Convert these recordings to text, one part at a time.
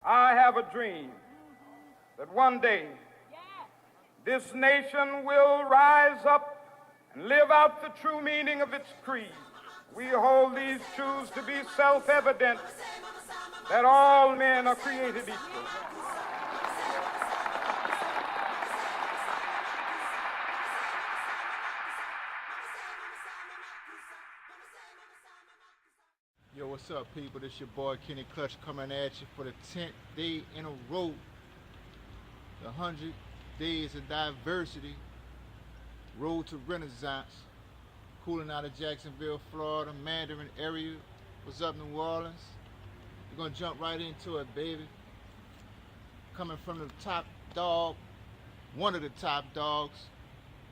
I have a dream that one day this nation will rise up and live out the true meaning of its creed. We hold these truths to be self-evident, that all men are created equal. Yo, what's up, people? This your boy KennyKlutch coming at you for the 10th day in a row. The 100 days of diversity, road to renaissance. Cooling out of Jacksonville, Florida, Mandarin area. What's up, New Orleans? We're gonna jump right into it, baby. Coming from the top dog, one of the top dogs.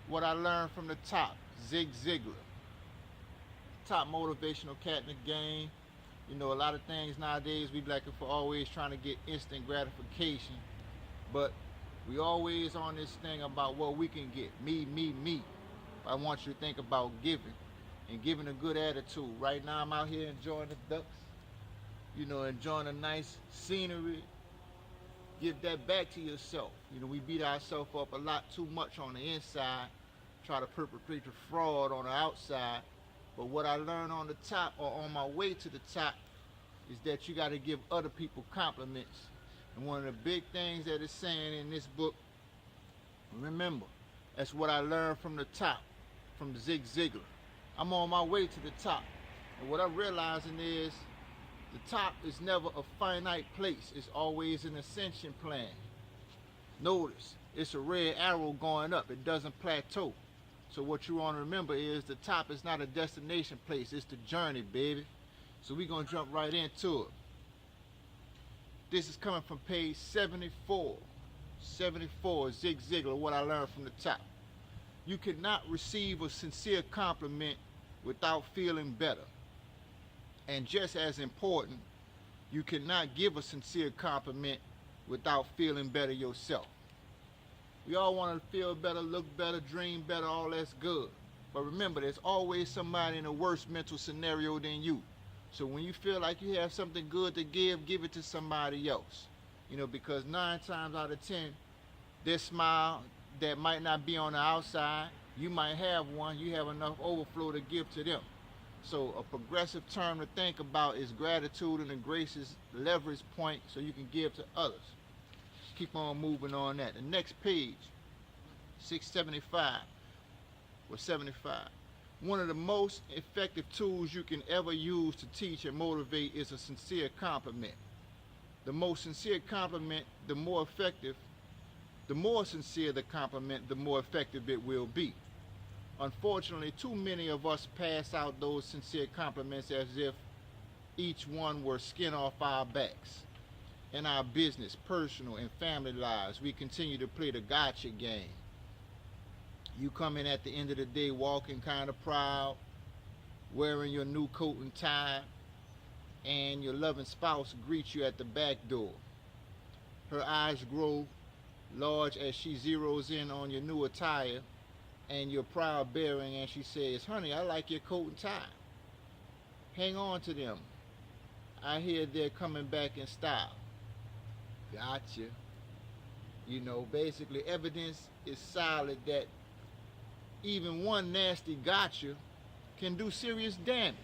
What I learned from the top, Zig Ziglar. Top motivational cat in the game. You know, a lot of things nowadays we looking for always trying to get instant gratification, but we always on this thing about what we can get. Me, me, me. I want you to think about giving and giving a good attitude. Right now I'm out here enjoying the ducks, you know, enjoying a nice scenery. Give that back to yourself. You know, we beat ourselves up a lot too much on the inside, try to perpetrate the fraud on the outside. But what I learned on the top, or on my way to the top, is that you got to give other people compliments. And one of the big things that it's saying in this book, remember, that's what I learned from the top, from Zig Ziglar. I'm on my way to the top. And what I'm realizing is the top is never a finite place. It's always an ascension plan. Notice, it's a red arrow going up. It doesn't plateau. So what you want to remember is the top is not a destination place, it's the journey, baby. So we're going to jump right into it. This is coming from page 74. 74, Zig Ziglar, what I learned from the top. You cannot receive a sincere compliment without feeling better. And just as important, you cannot give a sincere compliment without feeling better yourself. We all want to feel better, look better, dream better, all that's good. But remember, there's always somebody in a worse mental scenario than you. So when you feel like you have something good to give it to somebody else. You know, because 9 times out of 10, this smile that might not be on the outside, you might have one, you have enough overflow to give to them. So a progressive term to think about is gratitude and the gracious leverage point so you can give to others. Keep on moving on that. The next page, 675 or 75. One of the most effective tools you can ever use to teach and motivate is a sincere compliment. The more sincere compliment, the more effective. The more sincere the compliment, the more effective it will be. Unfortunately, too many of us pass out those sincere compliments as if each one were skin off our backs. In our business, personal, and family lives, we continue to play the gotcha game. You come in at the end of the day walking kind of proud, wearing your new coat and tie, and your loving spouse greets you at the back door. Her eyes grow large as she zeroes in on your new attire and your proud bearing, and she says, "Honey, I like your coat and tie. Hang on to them. I hear they're coming back in style." Gotcha. You know, basically evidence is solid that even one nasty gotcha can do serious damage,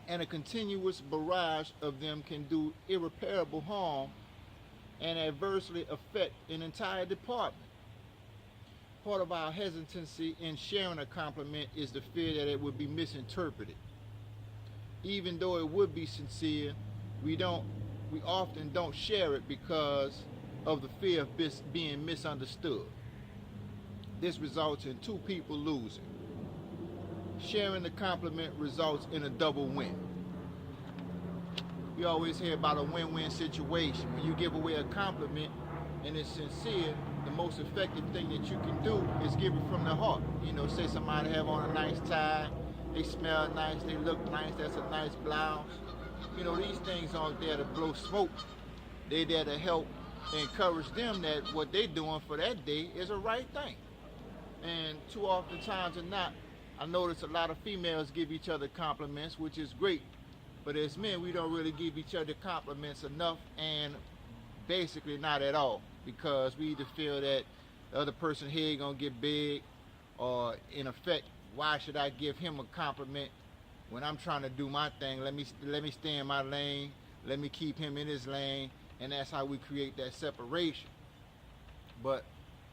and a continuous barrage of them can do irreparable harm and adversely affect an entire department. Part of our hesitancy in sharing a compliment is the fear that it would be misinterpreted. Even though it would be sincere, we often don't share it because of the fear of being misunderstood. This results in 2 people losing. Sharing the compliment results in a double win. We always hear about a win-win situation. When you give away a compliment and it's sincere, the most effective thing that you can do is give it from the heart. You know, say somebody have on a nice tie, they smell nice, they look nice, that's a nice blouse. You know, these things aren't there to blow smoke. They're there to help encourage them that what they're doing for that day is a right thing. And too often times than not, I notice a lot of females give each other compliments, which is great. But as men, we don't really give each other compliments enough, and basically not at all, because we either feel that the other person's head gonna get big, or in effect, why should I give him a compliment when I'm trying to do my thing? Let me stay in my lane. Let me keep him in his lane, and that's how we create that separation. But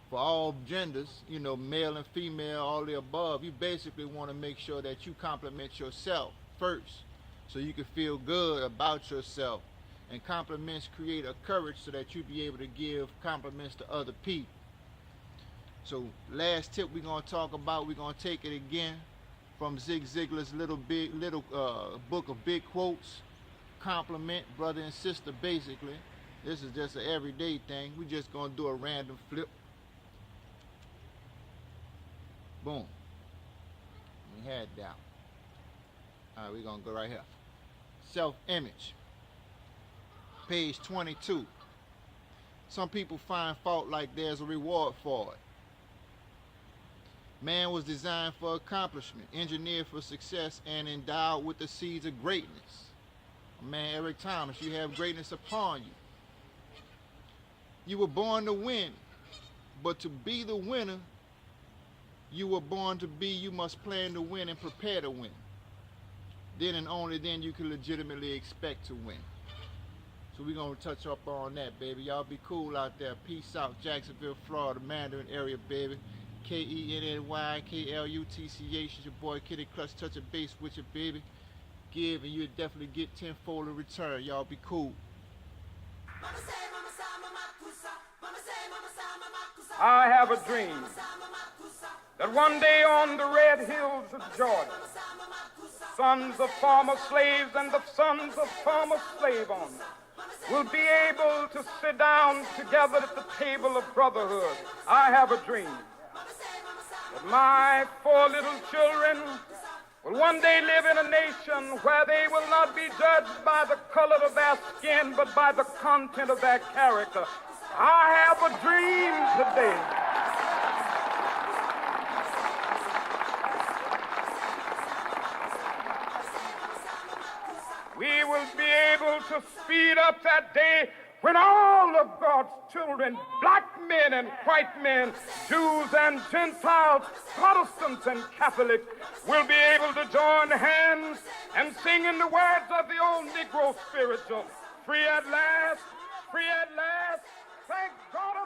for all genders, you know, male and female, all the above, you basically want to make sure that you compliment yourself first, so you can feel good about yourself. And compliments create a courage so that you be able to give compliments to other people. So last tip we're going to talk about, we're going to take it again from Zig Ziglar's little book of big quotes. Compliment brother and sister, basically. This is just an everyday thing. We're just going to do a random flip. Boom. We had it down. All right, we're going to go right here. Self-image. Page 22. Some people find fault like there's a reward for it. Man was designed for accomplishment, engineered for success, and endowed with the seeds of greatness. Man, Eric Thomas, you have greatness upon you. You were born to win, but to be the winner you were born to be, you must plan to win and prepare to win. Then and only then you can legitimately expect to win. So we're going to touch up on that, baby. Y'all be cool out there. Peace out, Jacksonville, Florida, Mandarin area, baby. KennyKlutch. It's your boy KennyKlutch. Touch a base with you, baby. Give and you'll definitely get tenfold in return. Y'all be cool. I have a dream that one day on the red hills of Georgia, sons of former slaves and the sons of former slave owners will be able to sit down together at the table of brotherhood. I have a dream that my 4 little children will one day live in a nation where they will not be judged by the color of their skin, but by the content of their character. I have a dream today. We will be able to speed up that day when all of God's children, black men and white men, Jews and Gentiles, Protestants and Catholics, will be able to join hands and sing in the words of the old Negro spiritual, free at last, thank God.